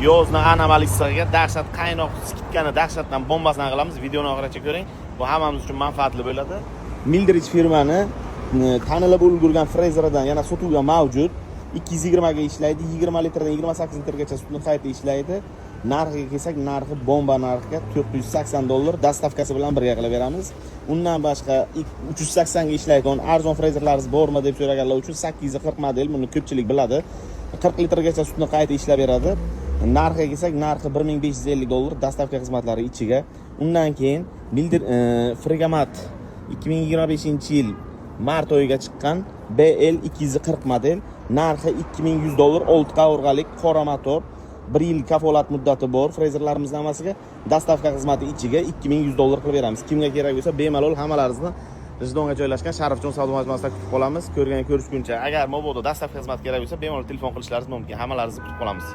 yozni anomalisiga dahshat qaynoq skidkani dahshatdan bombasidan qilamiz. Videoni oxirigacha ko'ring. Bu hammamiz uchun manfaatli bo'ladi. Mildrich firmani tanilib ulgurgan frezeridan yana sotuvga mavjud. 220 ga ishlaydi, 20 litrdan 28 litrgacha sutni qayta ishlaydi. Narxiga kelsak, narxi bomba narxiga $480 dastavkasi bilan birga qilib beramiz. Undan boshqa 380 ga ishlaydigan arzon frezerlaringiz bormi deb so'raganlar uchun 840 model, buni ko'pchilik biladi. 40 litrgacha sutni qayta ishlab beradi. Narxiga kelsak, narxi $1550 dastavka xizmatlari ichiga. Undan keyin Fregamat 2025-yil mart oyiga chiqqan BL 240 model, narxi $2100, 6 qavurg'alik qora motor, 1 yil kafolat muddati bor. Frezerlarimizning hammasiga dastavka xizmati ichiga $2100 qilib beramiz. Kimga kerak bo'lsa, bemalol hammalaringizni Rizdonga joylashgan Sharifjon savdo majmuasida kutib qolamiz. Ko'rishguncha, agar mabodo dastavka xizmati kerak bo'lsa, bemalol telefon qilishlaringiz mumkin. Hammalaringizni kutib qolamiz.